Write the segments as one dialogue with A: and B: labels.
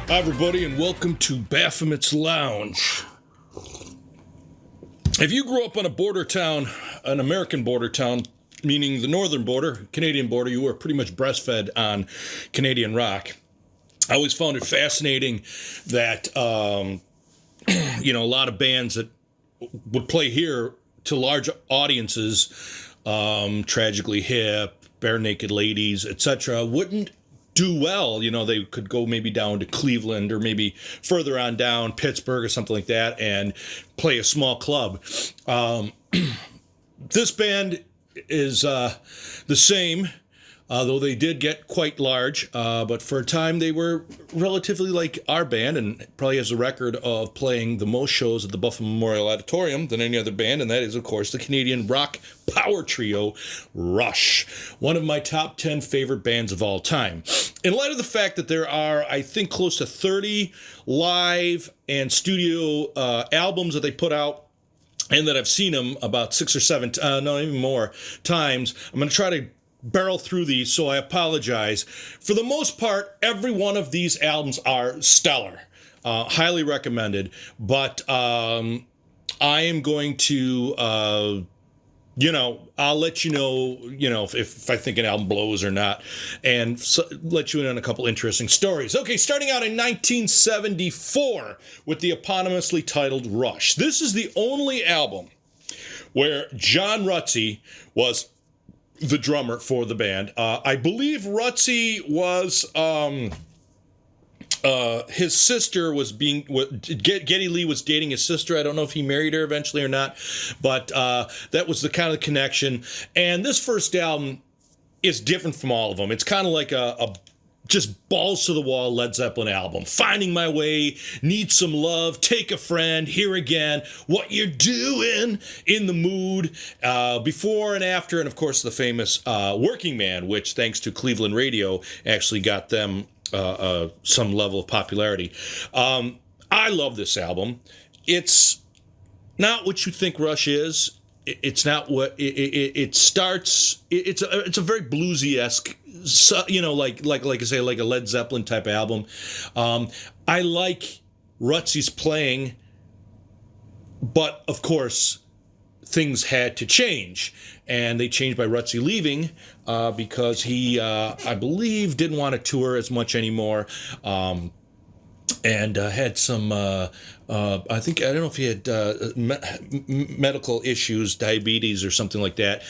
A: Hi, everybody, and welcome to Baphomet's Lounge. If you grew up on a border town, an American border town, meaning the northern border, Canadian border, you were pretty much breastfed on Canadian rock. I always found it fascinating that, a lot of bands that would play here to large audiences, Tragically Hip, Bare Naked Ladies, etc., wouldn't do well. They could go maybe down to Cleveland or maybe further on down, Pittsburgh or something like that, and play a small club. This band is the same, though they did get quite large, but for a time they were relatively like our band, and probably has a record of playing the most shows at the Buffalo Memorial Auditorium than any other band, and that is, of course, the Canadian rock power trio Rush, one of my top 10 favorite bands of all time. In light of the fact that there are, I think, close to 30 live and studio albums that they put out, and that I've seen them about 6 or 7, no, even more times, I'm going to try to barrel through these, so I apologize. For the most part, every one of these albums are stellar. Highly recommended. But I am going to, I'll let you know, if I think an album blows or not, and let you in on a couple interesting stories. Okay, starting out in 1974 with the eponymously titled Rush. This is the only album where John Rutsey was the drummer for the band. I believe Rutsey was, his sister was Geddy Lee was dating his sister. I don't know if he married her eventually or not, but that was the kind of connection. And this first album is different from all of them. It's kind of like a just balls to the wall Led Zeppelin album. Finding my way, need some love, take a friend, here again, what you're doing, in the mood, before and after, and of course the famous Working Man, which thanks to Cleveland radio actually got them some level of popularity. I love this album. It's not what you think Rush is. It's not what it starts. It's a very bluesy-esque, like I say, like a Led Zeppelin type album. I like Rutsey's playing, but of course things had to change, and they changed by Rutsey leaving because he, I believe, didn't want to tour as much anymore. And had some, I don't know if he had medical issues, diabetes or something like that.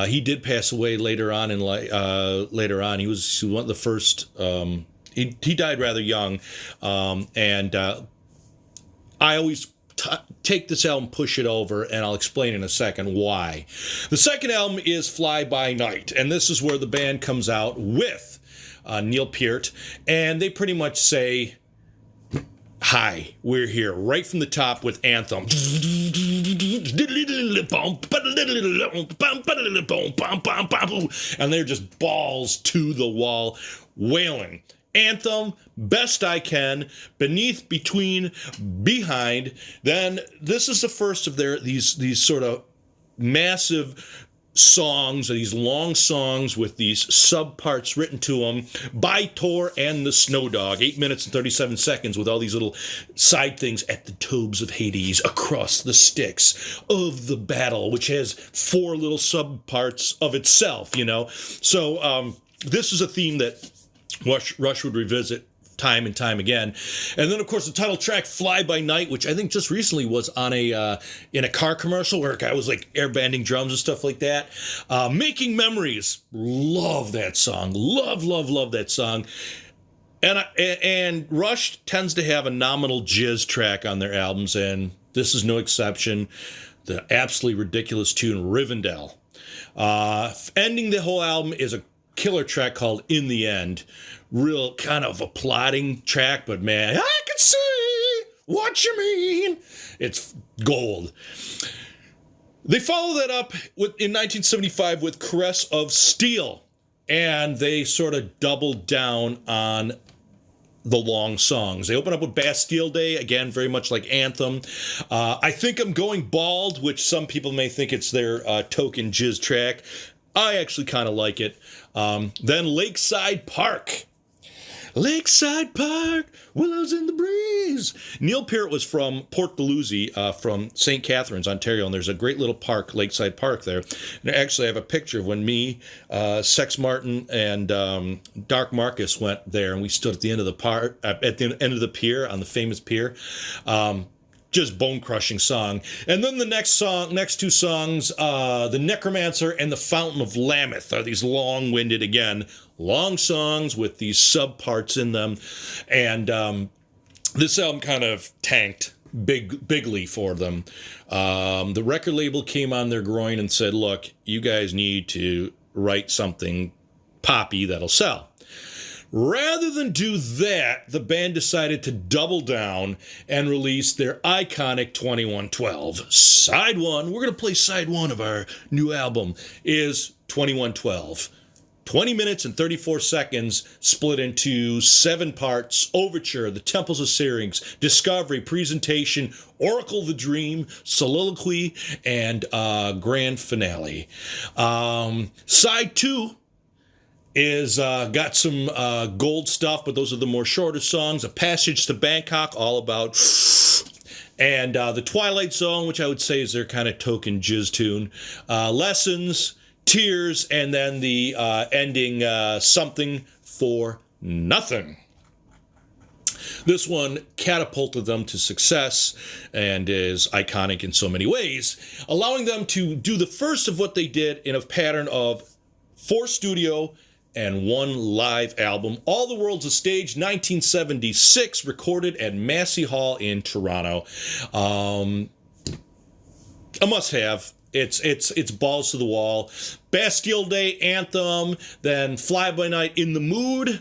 A: He did pass away later on in later on. He was one of the first. He died rather young, and I always take this album, push it over, and I'll explain in a second why. The second album is Fly By Night, and this is where the band comes out with Neil Peart, and they pretty much say, hi, we're here, right from the top with Anthem. And they're just balls to the wall wailing. Anthem, Best I Can, Beneath, Between, Behind. Then this is the first of these sort of massive songs, these long songs with these subparts written to them by Tor and the Snow Dog, 8 minutes and 37 seconds, with all these little side things. At the Tobes of Hades, Across the Styx, Of the Battle, which has 4 little subparts of itself, So this is a theme that Rush would revisit time and time again. And then, of course, the title track, Fly By Night, which I think just recently was on in a car commercial where a guy was like airbanding drums and stuff like that. Making Memories. Love that song. Love that song. And Rush tends to have a nominal jizz track on their albums, and this is no exception. The absolutely ridiculous tune, Rivendell. Ending the whole album is a killer track called In the End. Real kind of a plotting track, but man, I can see what you mean. It's gold. They follow that up in 1975 with Caress of Steel, and they sort of doubled down on the long songs. They open up with Bastille Day, again, very much like Anthem. I Think I'm Going Bald, which some people may think it's their token jizz track. I actually kind of like it. Then Lakeside Park. Lakeside Park, willows in the breeze. Neil Peart was from Port Dalhousie, from St. Catharines, Ontario, and there's a great little park, Lakeside Park there. And actually, I have a picture of when me, Sex Martin, and Dark Marcus went there, and we stood at the end of the park, at the end of the pier, on the famous pier. Just bone-crushing song. And then the next two songs, The Necromancer and The Fountain of Lambeth, are these long-winded, again, long songs with these subparts in them. And this album kind of tanked bigly for them. The record label came on their groin and said, look, you guys need to write something poppy that'll sell. Rather than do that, the band decided to double down and release their iconic 2112. Side 1, we're going to play side 1 of our new album, is 2112. 20 minutes and 34 seconds, split into 7 parts: Overture, The Temples of Syrinx, Discovery, Presentation, Oracle the Dream, Soliloquy, and Grand Finale. Side 2 is got some gold stuff, but those are the more shorter songs. A Passage to Bangkok, all about, and the Twilight Zone, which I would say is their kind of token jizz tune. Lessons, Tears, and then the ending, Something for Nothing. This one catapulted them to success and is iconic in so many ways, allowing them to do the first of what they did in a pattern of 4 studio and 1 live album. All the World's a Stage, 1976, recorded at Massey Hall in Toronto. A must-have. It's balls to the wall. Bastille Day Anthem, then Fly By Night, In the Mood,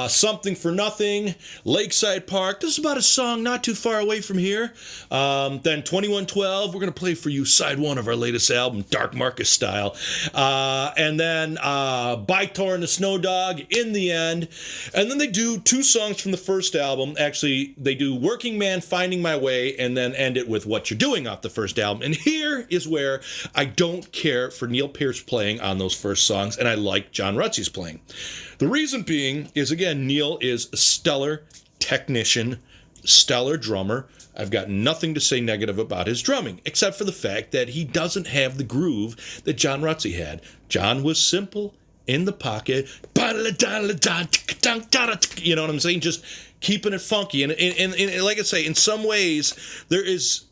A: Something for Nothing, Lakeside Park. This is about a song not too far away from here. Then 2112, we're going to play for you side 1 of our latest album, Dark Marcus style. And then Bytor and the Snow Dog, In the End. And then they do 2 songs from the first album. Actually, they do Working Man, Finding My Way, and then end it with What You're Doing off the first album. And here is where I don't care for Neil Peart's playing on those first songs, and I like John Rutsey's playing. The reason being is, again, Neil is a stellar technician, stellar drummer. I've got nothing to say negative about his drumming, except for the fact that he doesn't have the groove that John Rutsey had. John was simple, in the pocket, you know what I'm saying? Just keeping it funky. And like I say, in some ways, there's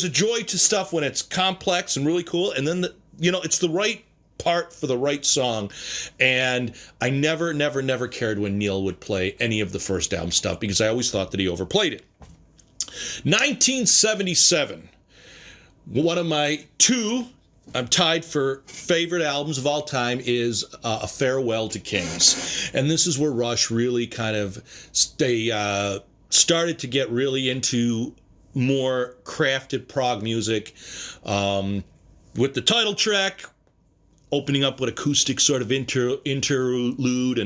A: a joy to stuff when it's complex and really cool, and then it's the right part for the right song. And I never cared when Neil would play any of the first album stuff, because I always thought that he overplayed it. 1977, one of my 2, I'm tied for favorite albums of all time, is A Farewell to Kings. And this is where Rush really kind of started to get really into more crafted prog music, with the title track opening up with acoustic sort of interlude,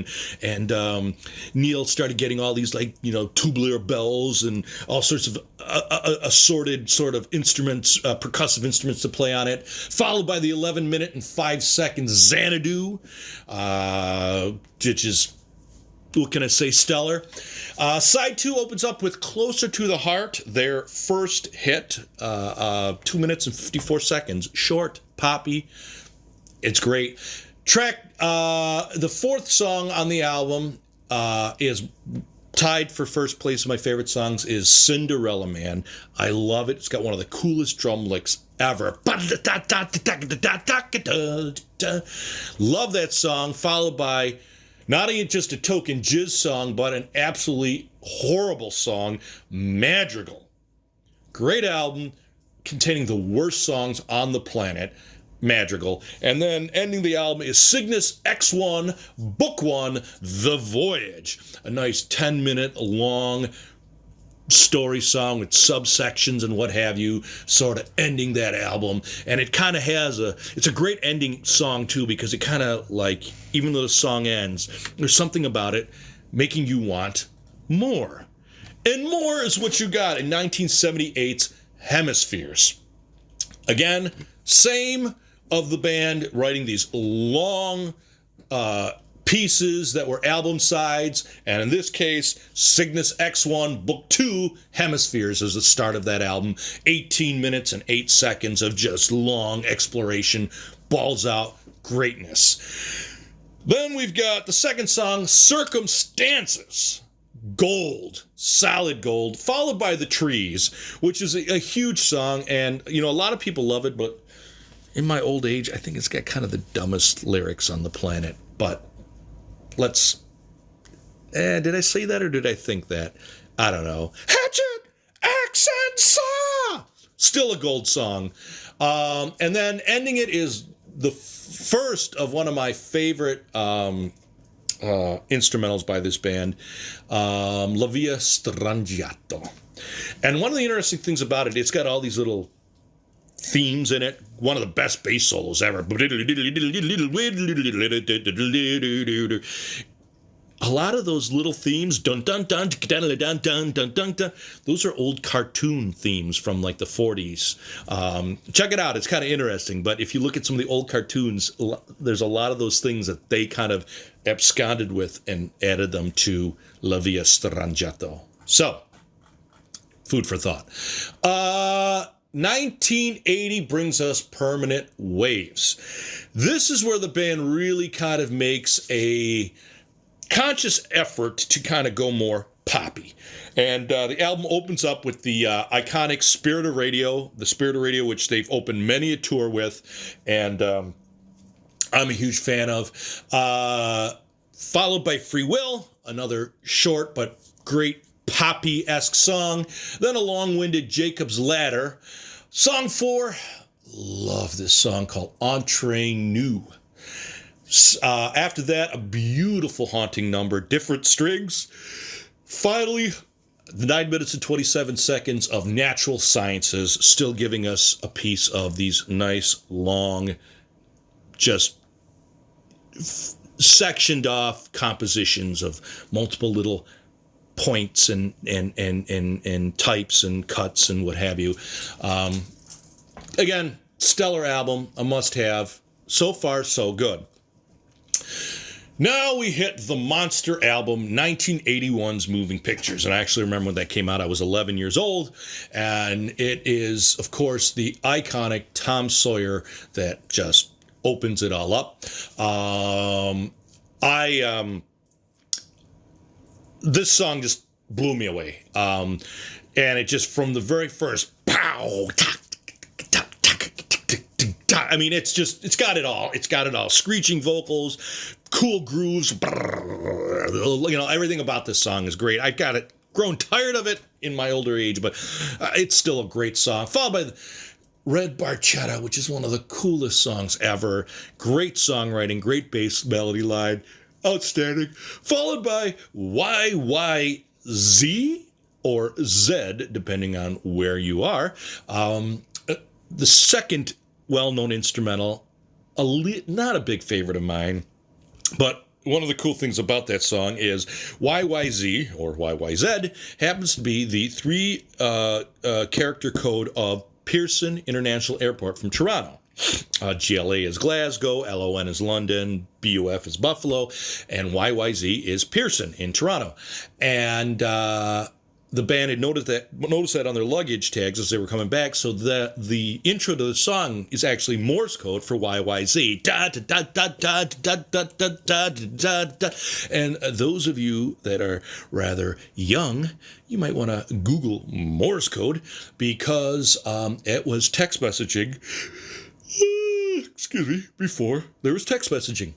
A: and Neil started getting all these tubular bells and all sorts of assorted sort of instruments, percussive instruments to play on it, followed by the 11 minute and 5 second Xanadu, which is, what can I say, stellar. Side 2 opens up with Closer to the Heart, their first hit, 2 minutes and 54 seconds, short, poppy. It's great. Track, the 4th song on the album is tied for first place of my favorite songs, is Cinderella Man. I love it. It's got one of the coolest drum licks ever. Love that song, followed by not just a token jizz song, but an absolutely horrible song, Madrigal. Great album containing the worst songs on the planet, Madrigal. And then ending the album is Cygnus X1, Book 1, The Voyage. A nice 10-minute long story song with subsections and what have you, sort of ending that album. And it kind of has it's a great ending song too, because it kind of, even though the song ends, there's something about it making you want more. And more is what you got in 1978's Hemispheres. Again, same of the band writing these long pieces that were album sides, and in this case, Cygnus X1 Book 2, Hemispheres is the start of that album. 18 minutes and 8 seconds of just long exploration, balls out greatness. Then we've got the second song, Circumstances. Gold, solid gold, followed by The Trees, which is a huge song, and a lot of people love it, but in my old age, I think it's got kind of the dumbest lyrics on the planet. But did I say that or did I think that? I don't know. Hatchet, axe, and saw! Still a gold song. And then ending it is the first of one of my favorite instrumentals by this band, La Via Strangiato. And one of the interesting things about it, it's got all these little themes in it. One of the best bass solos ever. A lot of those little themes, dun dun dun dun dun dun dun dun dun, those are old cartoon themes from like the 40s. Check it out; it's kind of interesting. But if you look at some of the old cartoons, there's a lot of those things that they kind of absconded with and added them to La Via Strangiato. So, food for thought. 1980 brings us Permanent Waves. This is where the band really kind of makes a conscious effort to kind of go more poppy. And the album opens up with the iconic Spirit of Radio, which they've opened many a tour with, and I'm a huge fan of. Followed by Free Will, another short but great poppy-esque song. Then a long-winded Jacob's Ladder. Song 4, love this song called Entre Nous. After that, a beautiful haunting number, Different Strings. Finally, the 9 minutes and 27 seconds of Natural Sciences, still giving us a piece of these nice, long, just sectioned off compositions of multiple little points and types and cuts and what have you. Again, stellar album, a must-have. So far, so good. Now we hit the monster album, 1981's Moving Pictures. And I actually remember when that came out, I was 11 years old. And it is, of course, the iconic Tom Sawyer that just opens it all up. This song just blew me away. And it just, from the very first, pow, I mean, it's got it all. It's got it all. Screeching vocals, cool grooves, everything about this song is great. I got it, grown tired of it in my older age, but it's still a great song. Followed by Red Barchetta, which is one of the coolest songs ever. Great songwriting, great bass melody line, outstanding. Followed by YYZ, or Z, depending on where you are. The second well-known instrumental, not a big favorite of mine, but one of the cool things about that song is YYZ, or YYZ, happens to be the three character code of Pearson International Airport from Toronto. GLA is Glasgow, LON is London, BUF is Buffalo, and YYZ is Pearson in Toronto. And the band had noticed that on their luggage tags as they were coming back, so the intro to the song is actually Morse code for YYZ. Da, da, da, da, da, da, da, da, da, da, da. And those of you that are rather young, you might want to Google Morse code, because it was text messaging. Before there was text messaging.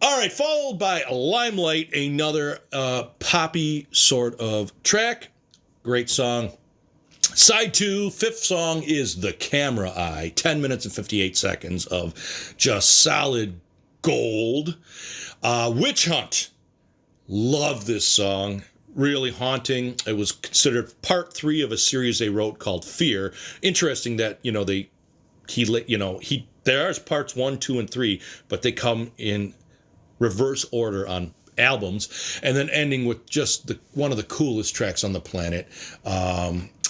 A: All right, followed by Limelight, another poppy sort of track. Great song. Side 2, fifth song is The Camera Eye. 10 minutes and 58 seconds of just solid gold. Witch Hunt. Love this song. Really haunting. It was considered part 3 of a series they wrote called Fear. Interesting that, there's parts 1, 2, and 3, but they come in reverse order on albums, and then ending with just one of the coolest tracks on the planet,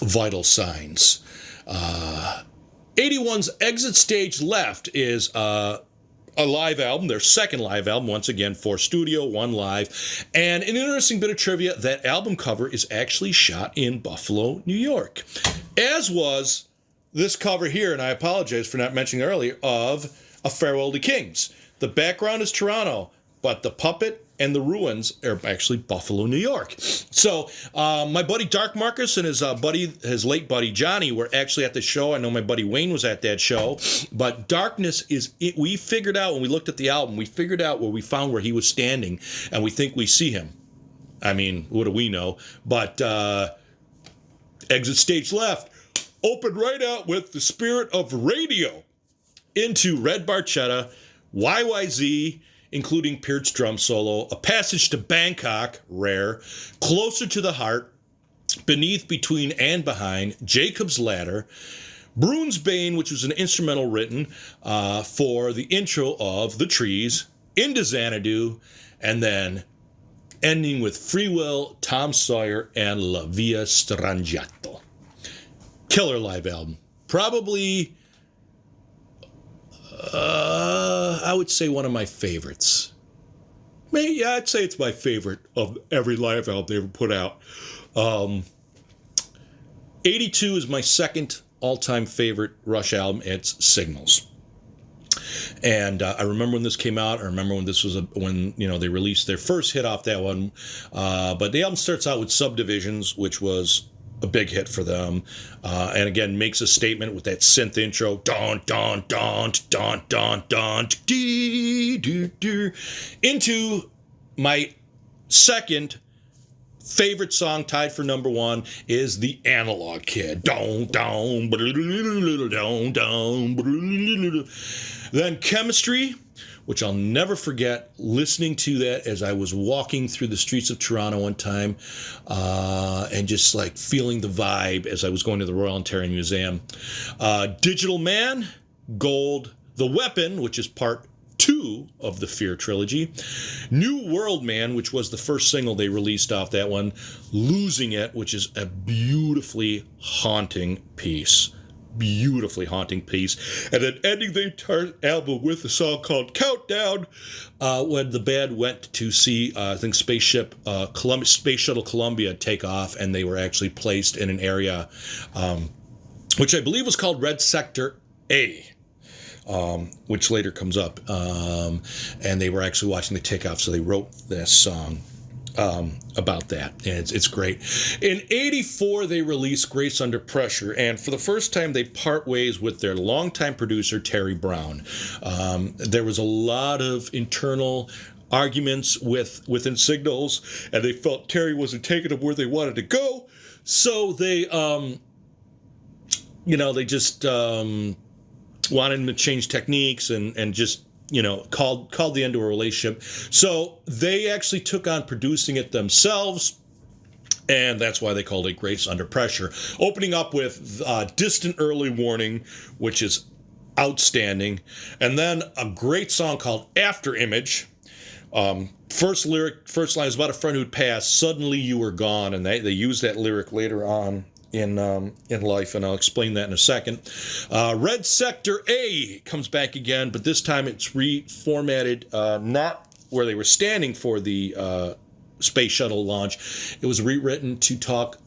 A: Vital Signs. 81's Exit Stage Left is a a live album, their second live album, once again, 4 studio, 1 live. And an interesting bit of trivia, that album cover is actually shot in Buffalo, New York. As was this cover here, and I apologize for not mentioning it earlier, of A Farewell to Kings. The background is Toronto, but the puppet and the ruins are actually Buffalo, New York. So my buddy Dark Marcus and his late buddy Johnny were actually at the show. I know my buddy Wayne was at that show. But Darkness we figured out when we looked at the album, we figured out where we found where he was standing, and we think we see him. I mean, what do we know? But exit stage left, opened right out with The Spirit of Radio into Red Barchetta, YYZ, including Peart's drum solo, A Passage to Bangkok, rare, Closer to the Heart, Beneath, Between, and Behind, Jacob's Ladder, Bruin's Bane, which was an instrumental written for the intro of The Trees, Into Xanadu, and then ending with Free Will, Tom Sawyer, and La Via Strangiato. Killer live album. Probably, I would say one of my favorites. Yeah, I'd say it's my favorite of every live album they ever put out. 82 is my second all-time favorite Rush album. It's Signals. And I remember when this came out. I remember when this was when they released their first hit off that one. But the album starts out with Subdivisions, which was a big hit for them, and again makes a statement with that synth intro, don don don don don don dee doo doo. Into my second favorite song, tied for number 1, is The Analog Kid. Don don don don. Then Chemistry, which I'll never forget, listening to that as I was walking through the streets of Toronto one time, and just like feeling the vibe as I was going to the Royal Ontario Museum. Digital Man, Gold, The Weapon, which is part 2 of the Fear trilogy, New World Man, which was the first single they released off that one, Losing It, which is a beautifully haunting piece. Beautifully haunting piece, and then ending the entire album with a song called Countdown, when the band went to see I think Space Shuttle Columbia take off, and they were actually placed in an area which I believe was called Red Sector A, which later comes up, and they were actually watching the takeoff, so they wrote this song about that, and it's great. In 84, they released Grace Under Pressure, and for the first time, they part ways with their longtime producer, Terry Brown. There was a lot of internal arguments within Signals, and they felt Terry wasn't taking them where they wanted to go, so they, they just wanted him to change techniques and just called the end to a relationship. So they actually took on producing it themselves, and that's why they called it Grace Under Pressure. Opening up with Distant Early Warning, which is outstanding, and then a great song called After Image. First line is about a friend who'd passed. Suddenly you were gone, and they use that lyric later on in life, and I'll explain that in a second. Red Sector A comes back again, but this time it's reformatted, not where they were standing for the space shuttle launch. It was rewritten to talk.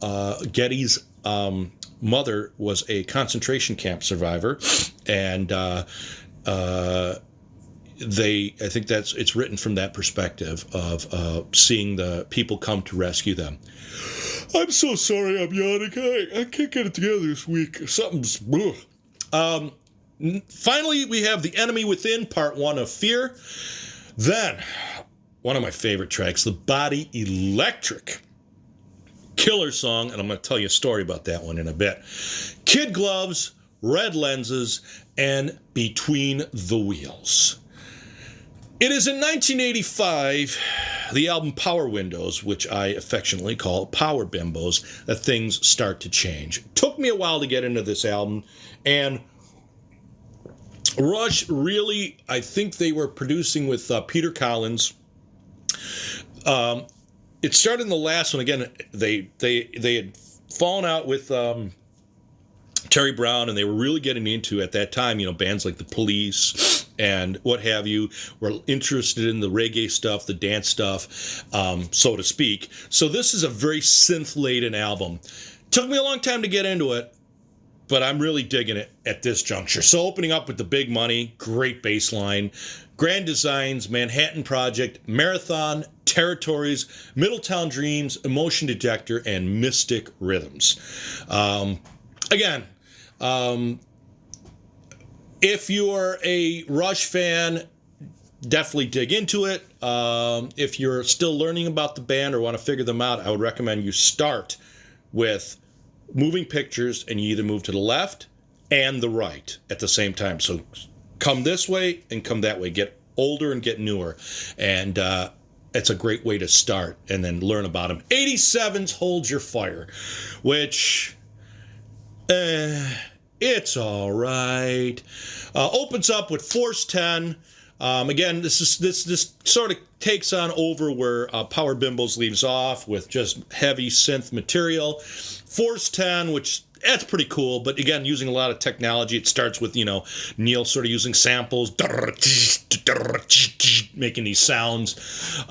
A: Getty's mother was a concentration camp survivor, and I think it's written from that perspective of seeing the people come to rescue them. I'm so sorry I'm yawning. I can't get it together this week. Something's... Finally, we have The Enemy Within, Part 1 of Fear. Then, one of my favorite tracks, The Body Electric. Killer song, and I'm going to tell you a story about that one in a bit. Kid Gloves, Red Lenses, and Between the Wheels. It is in 1985, the album Power Windows, which I affectionately call Power Bimbos, that things start to change. It took me a while to get into this album, and Rush really, I think they were producing with Peter Collins. It started in the last one. Again, they had fallen out with Terry Brown, and they were really getting into, at that time, bands like The Police and what have you, were interested in the reggae stuff, the dance stuff, so to speak. So this is a very synth-laden album. Took me a long time to get into it, but I'm really digging it at this juncture. So opening up with The Big Money, great bass line, Grand Designs, Manhattan Project, Marathon, Territories, Middletown Dreams, Emotion Detector, and Mystic Rhythms. Again, if you're a Rush fan, definitely dig into it. If you're still learning about the band or want to figure them out, I would recommend you start with moving pictures, and you either move to the left and the right at the same time. So come this way and come that way. Get older and get newer. And it's a great way to start and then learn about them. 87's Hold Your Fire, which... it's all right. Opens up with Force 10. Again, this sort of takes on over where Power Bimbles leaves off with just heavy synth material. Force 10, which that's pretty cool, but again, using a lot of technology. It starts with, Neil sort of using samples, making these sounds.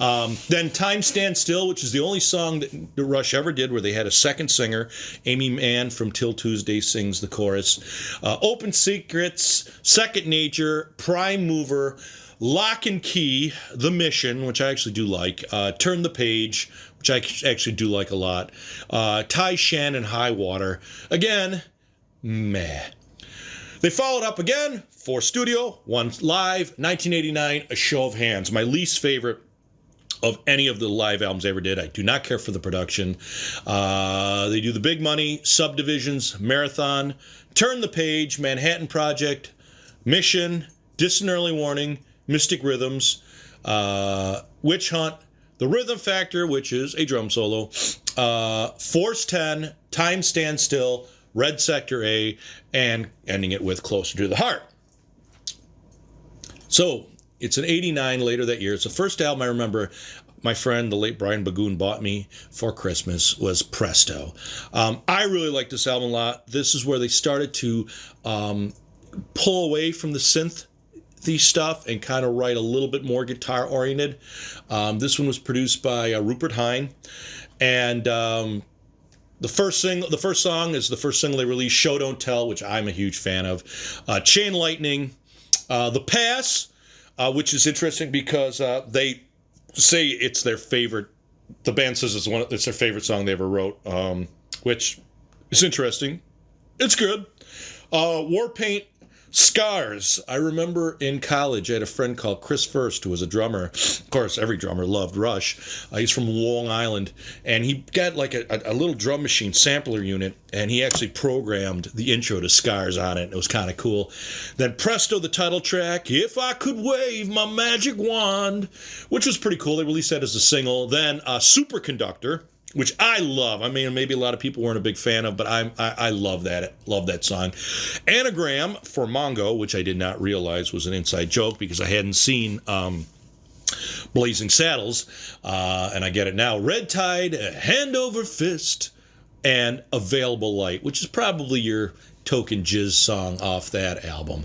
A: Then Time Stands Still, which is the only song that Rush ever did where they had a second singer. Amy Mann from Till Tuesday sings the chorus. Open Secrets, Second Nature, Prime Mover, Lock and Key, The Mission, which I actually do like, Turn the Page, which I actually do like a lot, Ty Shannon, High Water. Again, meh. They followed up again, 4 studio, 1 live, 1989, A Show of Hands. My least favorite of any of the live albums I ever did. I do not care for the production. They do The Big Money, Subdivisions, Marathon, Turn the Page, Manhattan Project, Mission, Distant Early Warning, Mystic Rhythms, Witch Hunt, The Rhythm Factor, which is a drum solo, Force 10, Time Stands Still, Red Sector A, and ending it with Closer to the Heart. So, it's an 89 later that year. It's the first album I remember my friend, the late Brian Bagoon, bought me for Christmas, was Presto. I really like this album a lot. This is where they started to pull away from the synth stuff and kind of write a little bit more guitar oriented. This one was produced by Rupert Hine, and the first song is the first single they released, Show Don't Tell, which I'm a huge fan of. Chain Lightning, The Pass, which is interesting because they say it's their favorite. The band says it's their favorite song they ever wrote, which is interesting. It's good. Warpaint, Scars. I remember in college I had a friend called Chris First who was a drummer. Of course, every drummer loved Rush. He's from Long Island, and he got like a little drum machine sampler unit, and he actually programmed the intro to Scars on it. It was kind of cool. Then Presto, the title track, If I Could Wave My Magic Wand, which was pretty cool. They released that as a single. Then Superconductor, which I love. I mean, maybe a lot of people weren't a big fan of, but I love that. Love that song. Anagram for Mongo, which I did not realize was an inside joke because I hadn't seen Blazing Saddles, and I get it now. Red Tide, Hand Over Fist, and Available Light, which is probably your token jizz song off that album.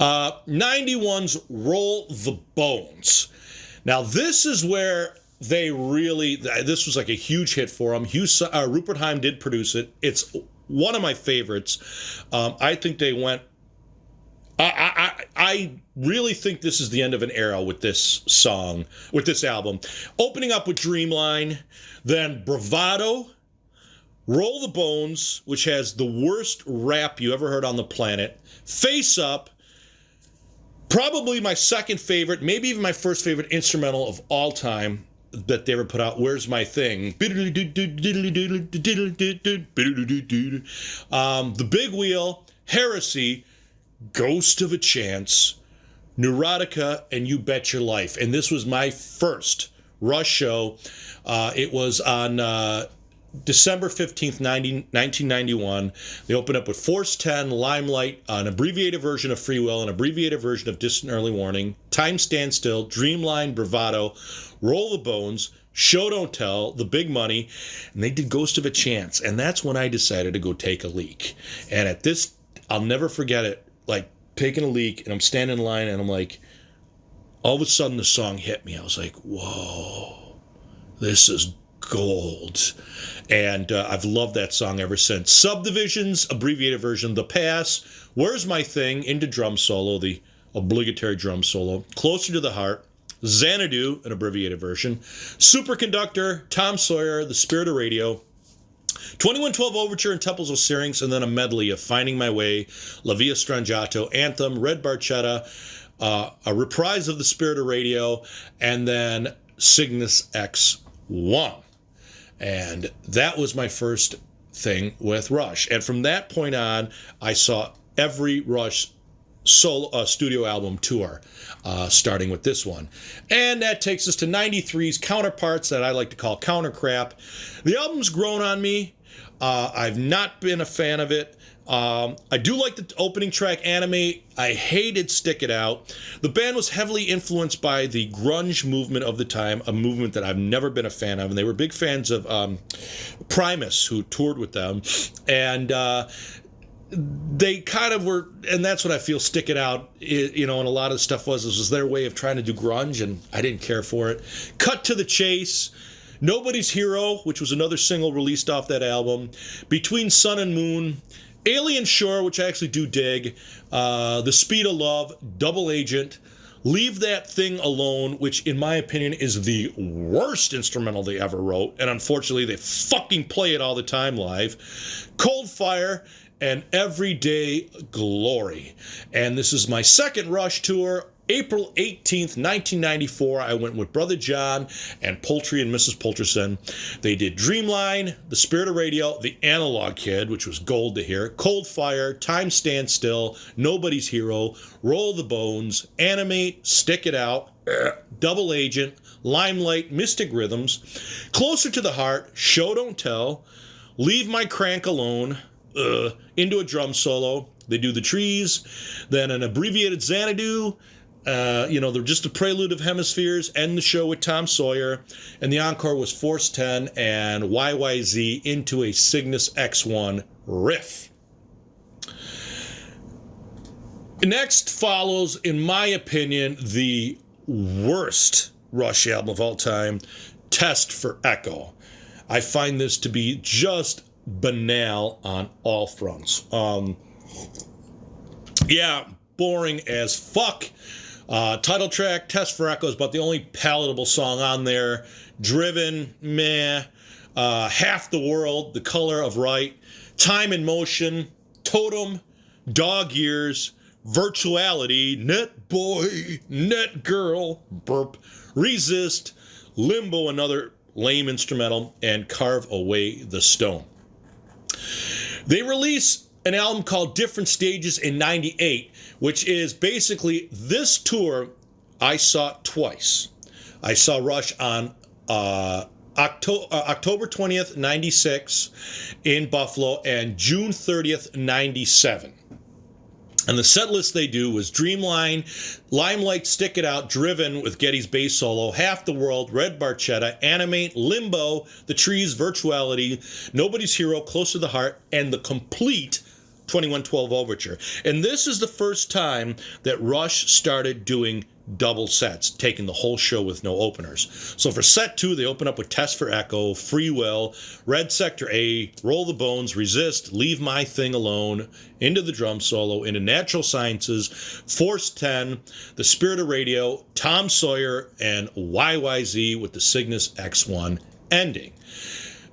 A: 91's Roll the Bones. Now, this is where this was like a huge hit for them. Rupert Hine did produce it. It's one of my favorites. I think they went... I really think this is the end of an era with this song, with this album. Opening up with Dreamline, then Bravado, Roll the Bones, which has the worst rap you ever heard on the planet, Face Up, probably my second favorite, maybe even my first favorite instrumental of all time that they ever put out, Where's My Thing? The Big Wheel, Heresy, Ghost of a Chance, Neurotica, and You Bet Your Life. And this was my first Rush show. It was on December 15th, 1991. They opened up with Force 10, Limelight, an abbreviated version of Free Will, an abbreviated version of Distant Early Warning, Time Stands Still, Dreamline, Bravado, Roll the Bones, Show Don't Tell, The Big Money, and they did Ghost of a Chance. And that's when I decided to go take a leak. And at this, I'll never forget it. Like taking a leak, and I'm standing in line, and I'm like, all of a sudden the song hit me. I was like, whoa, this is gold. And I've loved that song ever since. Subdivisions, abbreviated version, The Pass, Where's My Thing, into drum solo, the obligatory drum solo, Closer to the Heart, Xanadu, an abbreviated version, Superconductor, Tom Sawyer, The Spirit of Radio, 2112 Overture and Temples of Syrinx, and then a medley of Finding My Way, La Via Strangiato, Anthem, Red Barchetta, a reprise of The Spirit of Radio, and then Cygnus X1. And that was my first thing with Rush. And from that point on, I saw every Rush solo studio album tour, starting with this one. And that takes us to 93's Counterparts, that I like to call countercrap. The album's grown on me. I've not been a fan of it. I do like the opening track, Animate. I hated Stick It Out. The band was heavily influenced by the grunge movement of the time, a movement that I've never been a fan of. And they were big fans of Primus, who toured with them. And they kind of were, and that's what I feel Stick It Out, and a lot of the stuff was their way of trying to do grunge, and I didn't care for it. Cut to the Chase, Nobody's Hero, which was another single released off that album, Between Sun and Moon, Alien Shore, which I actually do dig, The Speed of Love, Double Agent, Leave That Thing Alone, which in my opinion is the worst instrumental they ever wrote, and unfortunately they fucking play it all the time live, Cold Fire, and Everyday Glory. And this is my second Rush tour. April 18th, 1994, I went with Brother John and Poultry and Mrs. Poulterson. They did Dreamline, The Spirit of Radio, The Analog Kid, which was gold to hear, Cold Fire, Time Stands Still, Nobody's Hero, Roll the Bones, Animate, Stick It Out, Double Agent, Limelight, Mystic Rhythms, Closer to the Heart, Show Don't Tell, Leave My Crank Alone, into a drum solo. They do The Trees, then an abbreviated Xanadu, they're just a prelude of Hemispheres, end the show with Tom Sawyer, and the encore was Force 10 and YYZ into a Cygnus X1 riff. Next follows, in my opinion, the worst Rush album of all time, Test for Echo. I find this to be just banal on all fronts. Boring as fuck. Title track, Test for Echo, is about the only palatable song on there. Driven, meh. Half the World, The Color of Right, Time in Motion, Totem, Dog Years, Virtuality, Net Boy, Net Girl, burp, Resist, Limbo, another lame instrumental, and Carve Away the Stone. They release an album called Different Stages in 98, which is basically this tour I saw twice. I saw Rush on October 20th, 96 in Buffalo, and June 30th, 97. And the set list they do was Dreamline, Limelight, Stick It Out, Driven with Geddy's bass solo, Half the World, Red Barchetta, Animate, Limbo, The Trees, Virtuality, Nobody's Hero, Close to the Heart, and the complete 2112 Overture. And this is the first time that Rush started doing double sets, taking the whole show with no openers. So for set 2, they open up with Test for Echo, Free Will, Red Sector A, Roll the Bones, Resist, Leave My Thing Alone, into the drum solo, into Natural Sciences, Force 10, The Spirit of Radio, Tom Sawyer, and YYZ with the Cygnus X1 ending.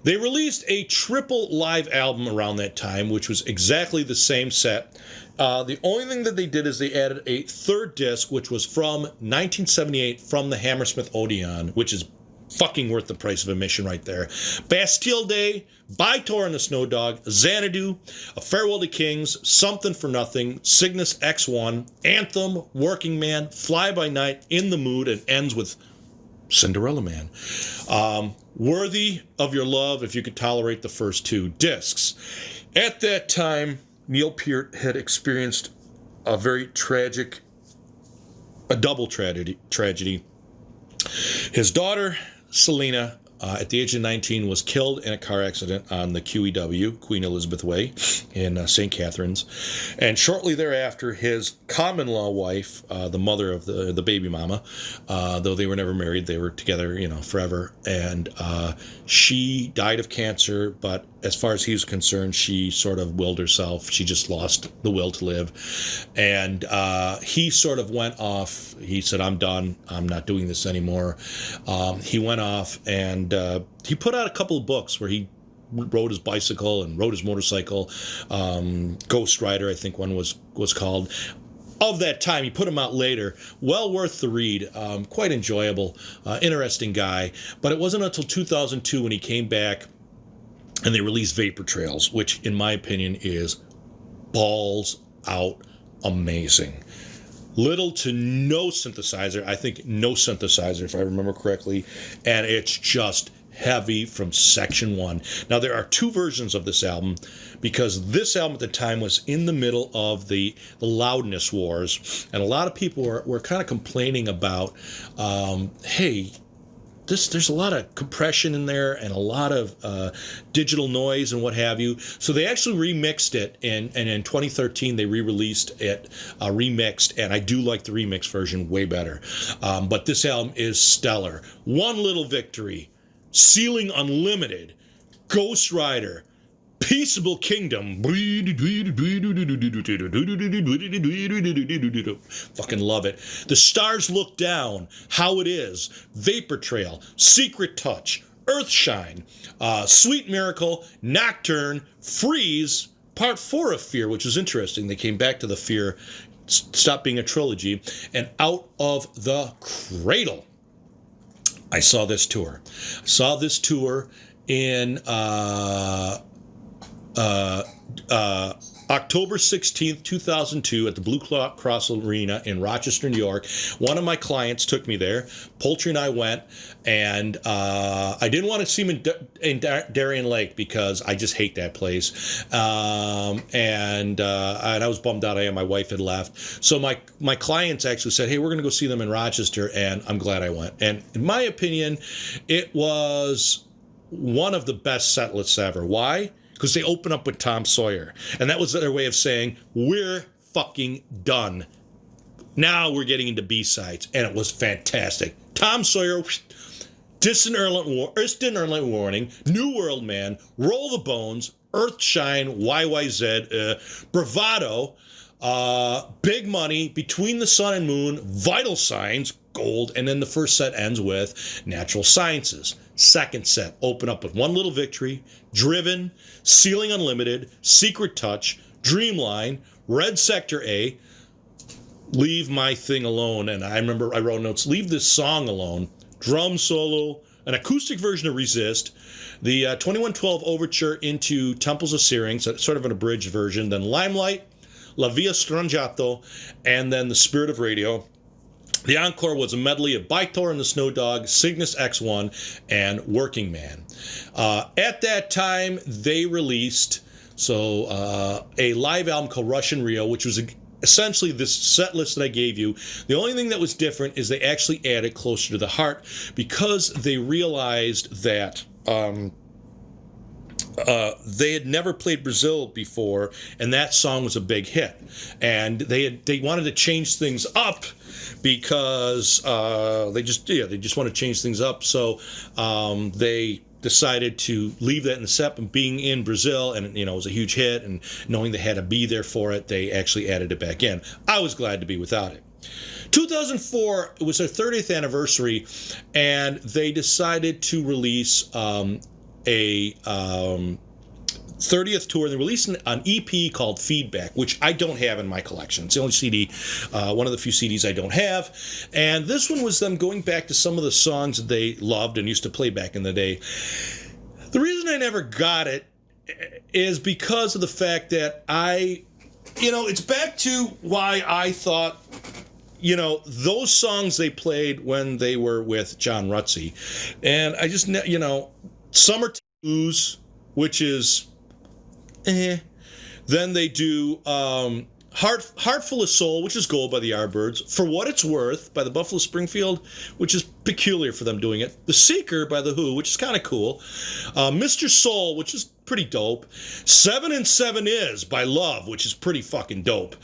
A: They released a triple live album around that time, which was exactly the same set. The only thing that they did is they added a third disc, which was from 1978 from the Hammersmith Odeon, which is fucking worth the price of admission right there. Bastille Day, By Tor and the Snow Dog, Xanadu, A Farewell to Kings, Something for Nothing, Cygnus X1, Anthem, Working Man, Fly By Night, In the Mood, and ends with Cinderella Man. Worthy of Your Love, if you could tolerate the first 2 discs. At that time, Neil Peart had experienced a very double tragedy. His daughter, Selena, at the age of 19, was killed in a car accident on the QEW, Queen Elizabeth Way, in St. Catharines. And shortly thereafter, his common-law wife, the mother of the baby mama, though they were never married, they were together, forever. And she died of cancer, but as far as he was concerned, she sort of willed herself. She just lost the will to live. And he sort of went off. He said, I'm done. I'm not doing this anymore. He went off and he put out a couple of books where he rode his bicycle and rode his motorcycle. Ghost Rider, I think one was called. Of that time, he put them out later. Well worth the read. Quite enjoyable. Interesting guy. But it wasn't until 2002 when he came back and they released Vapor Trails, which in my opinion is balls out amazing. Little to no synthesizer. I think no synthesizer, if I remember correctly. And it's just heavy from section one. Now, there are two versions of this album because this album at the time was in the middle of the loudness wars. And a lot of people were kind of complaining about, hey, there's a lot of compression in there and a lot of digital noise and what have you. So they actually remixed it, and in 2013 they re-released it remixed, and I do like the remix version way better. But this album is stellar. One Little Victory, Ceiling Unlimited, Ghost Rider, Peaceable Kingdom. Fucking love it. The Stars Look Down, How It Is, Vapor Trail, Secret Touch, Earthshine, Sweet Miracle, Nocturne, Freeze, Part 4 of Fear, which is interesting. They came back to the Fear, stopped being a trilogy, and Out of the Cradle. I saw this tour. In October 16th, 2002 at the Blue Cross Arena in Rochester, New York. One of my clients took me there. Poultry and I went, and I didn't want to see him in Darien Lake because I just hate that place. And I was bummed out. My wife had left. So my clients actually said, hey, we're going to go see them in Rochester, and I'm glad I went. And in my opinion, it was one of the best set lists ever. Why? Because they open up with Tom Sawyer. And that was their way of saying, we're fucking done. Now we're getting into B-sides. And it was fantastic. Tom Sawyer, Distant Early Warning, New World Man, Roll the Bones, Earthshine, YYZ, Bravado, Big Money, Between the Sun and Moon, Vital Signs, Gold, and then the first set ends with Natural Sciences. Second set, open up with One Little Victory, Driven, Ceiling Unlimited, Secret Touch, Dreamline, Red Sector A, Leave My Thing Alone, and I remember I wrote notes, Leave This Song Alone, Drum Solo, an acoustic version of Resist, the 2112 Overture into Temples of Syrinx, sort of an abridged version, then Limelight, La Via Strangiato, and then The Spirit of Radio. The encore was a medley of Baitor and the Snow Dog, Cygnus X1, and Working Man. At that time, they released a live album called Russian Rio, which was essentially this set list that I gave you. The only thing that was different is they actually added Closer to the Heart because they realized that they had never played Brazil before, and that song was a big hit. And they wanted to change things up because they just want to change things up. So they decided to leave that in the set, and being in Brazil, and it was a huge hit, and knowing they had to be there for it, they actually added it back in. I was glad to be without it. 2004, it was their 30th anniversary, and they decided to release a 30th tour. They released an EP called Feedback, which I don't have in my collection. It's the only CD, one of the few CDs I don't have. And this one was them going back to some of the songs that they loved and used to play back in the day. The reason I never got it is because of the fact that it's back to why I thought, those songs they played when they were with John Rutsey. And I just, Summer Blues, which is Then they do Heart Full of Soul, which is Gold by the Yardbirds. For What It's Worth by the Buffalo Springfield, which is peculiar for them doing it. The Seeker by The Who, which is kind of cool. Mr. Soul, which is pretty dope. 7 and 7 Is by Love, which is pretty fucking dope.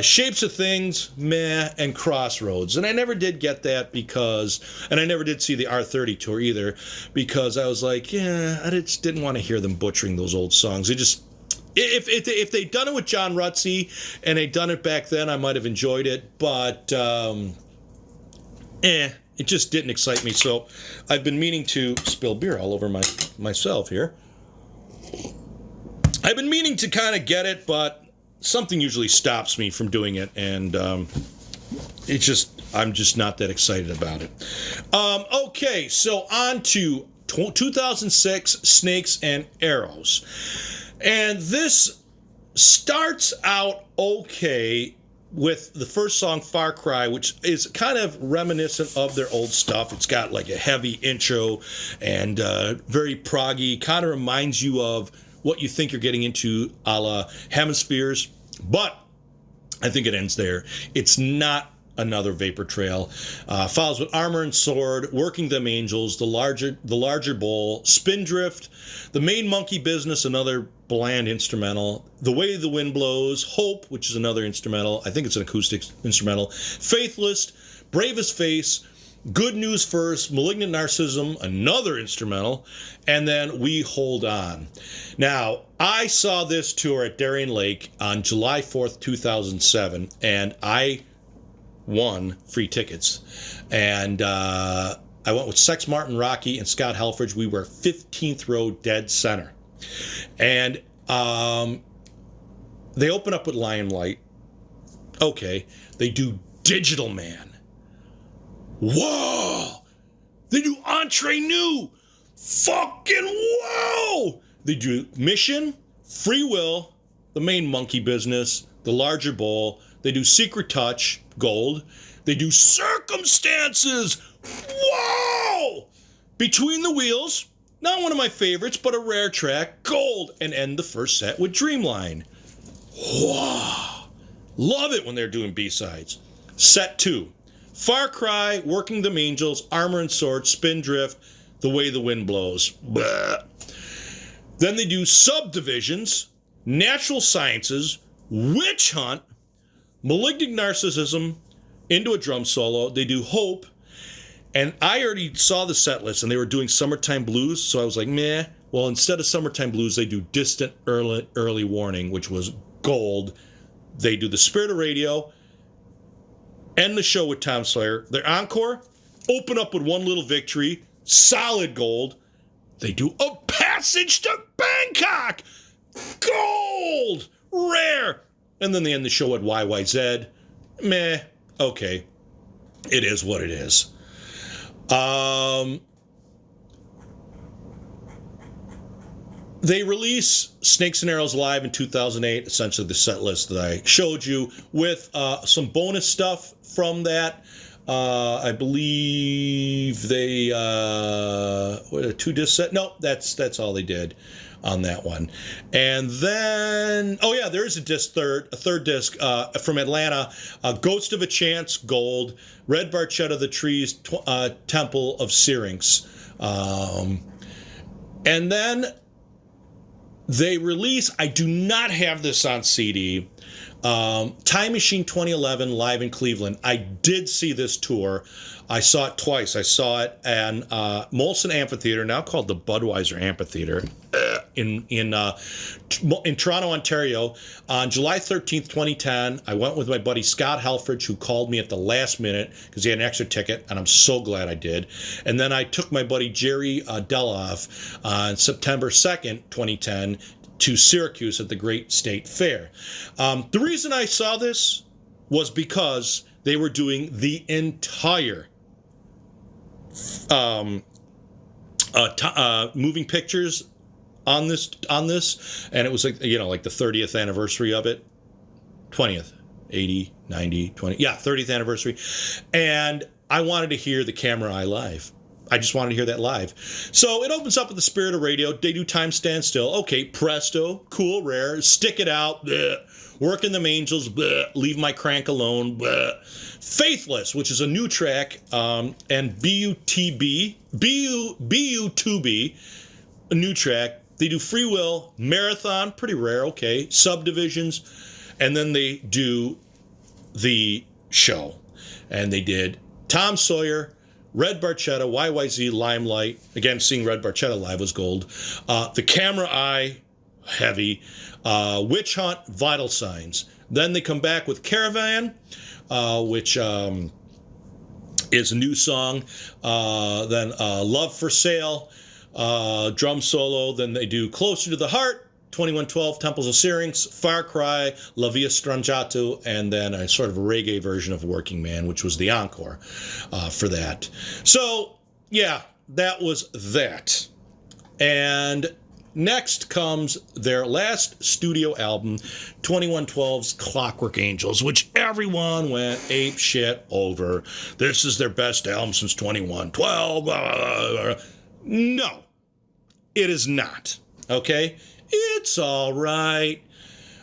A: Shapes of Things, meh, and Crossroads. And I never did get that and I never did see the R30 tour either, because I was like, yeah, I just didn't want to hear them butchering those old songs. If they'd done it with John Rutsey and they'd done it back then, I might have enjoyed it, but it just didn't excite me. So I've been meaning to spill beer all over myself here. I've been meaning to kind of get it, but something usually stops me from doing it, and I'm just not that excited about it. Okay, so on to 2006 Snakes and Arrows. And this starts out okay with the first song, Far Cry, which is kind of reminiscent of their old stuff. It's got like a heavy intro and very proggy, kind of reminds you of what you think you're getting into a la Hemispheres. But I think it ends there. It's not another Vapor Trail. Follows with Armor and Sword, Working Them Angels, The Larger Bowl, Spindrift, The Main Monkey Business, another bland instrumental, The Way the Wind Blows, Hope, which is another instrumental. I think it's an acoustic instrumental. Faithless, Bravest Face, Good News First, Malignant Narcissism, another instrumental, and then We Hold On. Now, I saw this tour at Darien Lake on July 4th, 2007, and I won free tickets. And I went with Sex Martin Rocky and Scott Helfrich. We were 15th row dead center. And they open up with Limelight. Okay. They do Digital Man. Whoa! They do Entre Nous. Fucking whoa! They do Mission, Free Will, The Main Monkey Business, The Larger Bowl. They do Secret Touch, Gold. They do Circumstances. Whoa! Between the Wheels, not one of my favorites, but a rare track, Gold. And end the first set with Dreamline. Whoa! Love it when they're doing B-sides. Set 2. Far Cry, Working Them Angels, Armor and Sword, Spindrift, The Way the Wind Blows. Blah. Then they do Subdivisions, Natural Sciences, Witch Hunt, Malignant Narcissism, into a drum solo. They do Hope. And I already saw the set list, and they were doing Summertime Blues, so I was like, meh. Well, instead of Summertime Blues, they do Distant Early Warning, which was Gold. They do The Spirit of Radio, end the show with Tom Sawyer. Their encore, open up with One Little Victory, solid Gold. They do A Passage to Bangkok, Gold, rare. And then they end the show at YYZ. Meh, okay. It is what it is. They release Snakes and Arrows Live in 2008, essentially the set list that I showed you, with some bonus stuff from that. I believe they what, a 2-disc set. No, that's all they did on that one. And then, oh yeah, there's a third disc from Atlanta, Ghost of a Chance, Gold, Red Barchetta, The Trees, Temple of Syrinx. And then they release, I do not have this on CD, Time Machine 2011 live in Cleveland. I did see this tour. I saw it twice. I saw it at Molson Amphitheater, now called the Budweiser Amphitheater, in Toronto, Ontario, on July 13th, 2010. I went with my buddy Scott Helfrich, who called me at the last minute because he had an extra ticket, and I'm so glad I did. And then I took my buddy Jerry Deloff on September 2nd, 2010, to Syracuse at the Great State Fair. The reason I saw this was because they were doing the entire moving pictures on this, and it was like, you know, like the 30th anniversary of it, 20th, 80, 90, 20, yeah, 30th anniversary, and I wanted to hear the Camera Eye live. I just wanted to hear that live. So it opens up with the Spirit of Radio. They do Time Stand Still. Okay, Presto, cool, rare. Stick It Out, bleh. Working Them Angels, bleh. Leave My Crank Alone, bleh. Faithless, which is a new track, and BU2B, a new track. They do Free Will, Marathon, pretty rare, okay. Subdivisions, and then they do the show. And they did Tom Sawyer, Red Barchetta, YYZ, Limelight. Again, seeing Red Barchetta live was gold. The Camera Eye, heavy. Witch Hunt, Vital Signs. Then they come back with Caravan, which is a new song. Then Love for Sale, drum solo. Then they do Closer to the Heart, 2112, Temples of Syrinx, Far Cry, La Via Strangiato, and then a sort of a reggae version of Working Man, which was the encore for that. So, yeah, that was that. And next comes their last studio album, 2112's Clockwork Angels, which everyone went ape shit over. This is their best album since 2112. No, it is not. Okay? It's all right.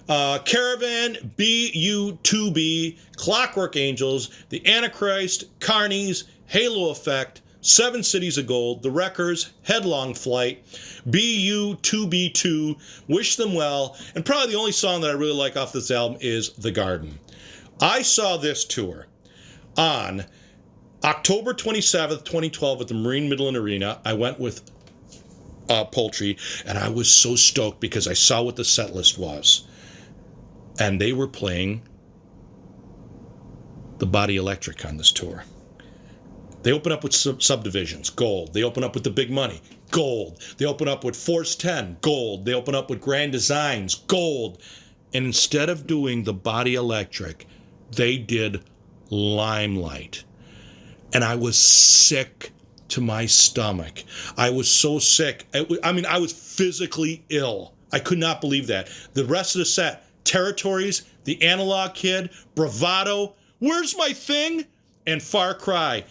A: Caravan, BU2B, Clockwork Angels, The Antichrist, Carnies, Halo Effect, Seven Cities of Gold, The Wreckers, Headlong Flight, BU2B2, Wish Them Well, and probably the only song that I really like off this album is The Garden. I saw this tour on October 27th, 2012 at the Marine Midland Arena. I went with Poultry, and I was so stoked because I saw what the set list was, and they were playing the Body Electric on this tour. They open up with Subdivisions, gold. They open up with The Big Money, gold. They open up with Force 10, gold. They open up with Grand Designs, gold. And instead of doing the Body Electric, they did Limelight, and I was sick to my stomach. I was so sick. I mean, I was physically ill. I could not believe that. The rest of the set, Territories, The Analog Kid, Bravado, Where's My Thing, and Far Cry.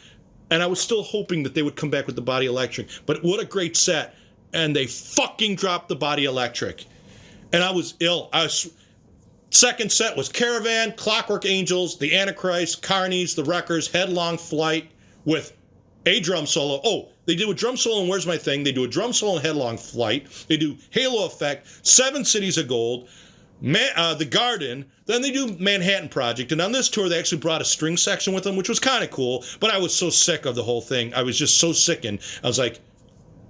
A: And I was still hoping that they would come back with the Body Electric. But what a great set. And they fucking dropped the Body Electric. And I was ill. Second set was Caravan, Clockwork Angels, The Antichrist, Carnies, The Wreckers, Headlong Flight with a drum solo. Oh, they do a drum solo in Where's My Thing. They do a drum solo in Headlong Flight. They do Halo Effect, Seven Cities of Gold, The Garden. Then they do Manhattan Project. And on this tour, they actually brought a string section with them, which was kind of cool. But I was so sick of the whole thing. I was just so sickened. I was like,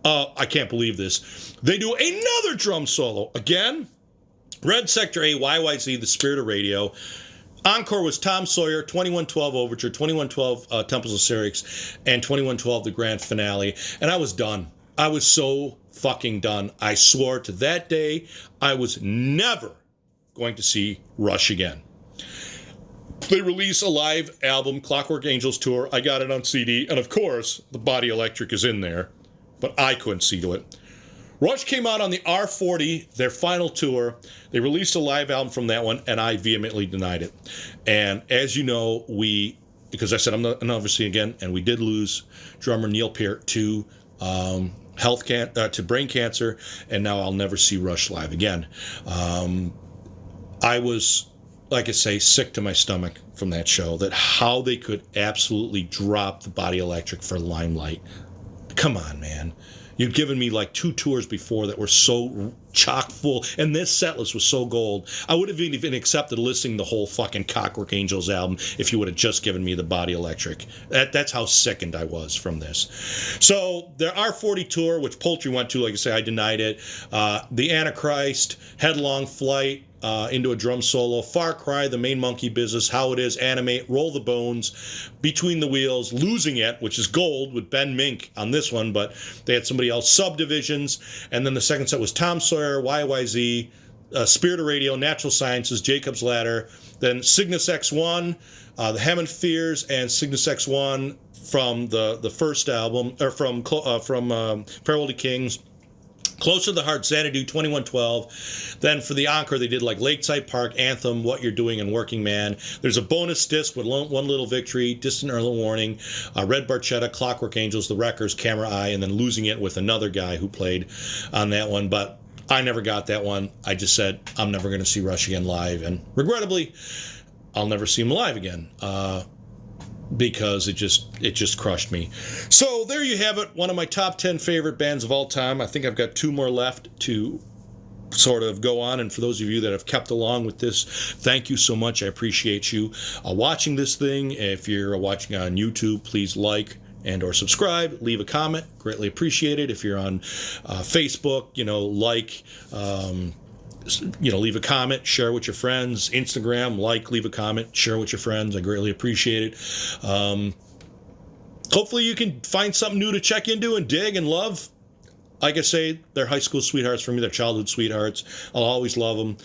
A: I can't believe this. They do another drum solo. Again, Red Sector A, YYZ, The Spirit of Radio. Encore was Tom Sawyer, 2112 Overture, 2112 Temples of Syrinx, and 2112 the grand finale. And I was done. I was so fucking done. I swore to that day I was never going to see Rush again. They release a live album, Clockwork Angels Tour. I got it on CD. And of course, the Body Electric is in there. But I couldn't see to it. Rush came out on the R40, their final tour. They released a live album from that one, and I vehemently denied it. And as you know, because I said I'm not obviously again, and we did lose drummer Neil Peart to to brain cancer, and now I'll never see Rush live again. I was, like I say, sick to my stomach from that show, that how they could absolutely drop the Body Electric for Limelight. Come on, man. You'd given me like 2 tours before that were so chock full, and this set list was so gold. I would have even accepted listening the whole fucking Clockwork Angels album if you would have just given me the Body Electric. That's how sickened I was from this. So their R40 tour, which Poultry went to, like I say, I denied it. The Antichrist, Headlong Flight, into a drum solo, Far Cry, The Main Monkey Business, How It Is, Animate, Roll the Bones, Between the Wheels, Losing It, which is gold with Ben Mink on this one, but they had somebody else, Subdivisions, and then the second set was Tom Sawyer, YYZ, Spirit of Radio, Natural Sciences, Jacob's Ladder, then Cygnus X1, the Hemispheres, and Cygnus X1 from the first album, or from Farewell to Kings, Closer to the Heart, Xanadu, 2112. Then for the encore, they did like Lakeside Park, Anthem, What You're Doing, and Working Man. There's a bonus disc with One Little Victory, Distant Early Warning, Red Barchetta, Clockwork Angels, The Wreckers, Camera Eye, and then Losing It with another guy who played on that one. But I never got that one. I just said, I'm never going to see Rush again live. And regrettably, I'll never see him live again. Because it just crushed me. So there you have it, one of my top 10 favorite bands of all time. I think I've got 2 more left to sort of go on, and for those of you that have kept along with this, thank you so much. I appreciate you watching this thing. If you're watching on YouTube, please like and or subscribe, leave a comment, greatly appreciated. If you're on Facebook, leave a comment, share with your friends. Instagram, leave a comment, share with your friends. I greatly appreciate it. Hopefully you can find something new to check into and dig and love. Like I say, they're high school sweethearts for me. They're childhood sweethearts. I'll always love them.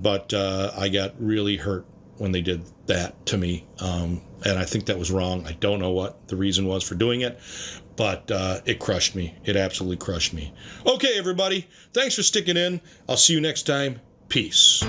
A: But I got really hurt when they did that to me. And I think that was wrong. I don't know what the reason was for doing it. But it crushed me. It absolutely crushed me. Okay, everybody. Thanks for sticking in. I'll see you next time. Peace.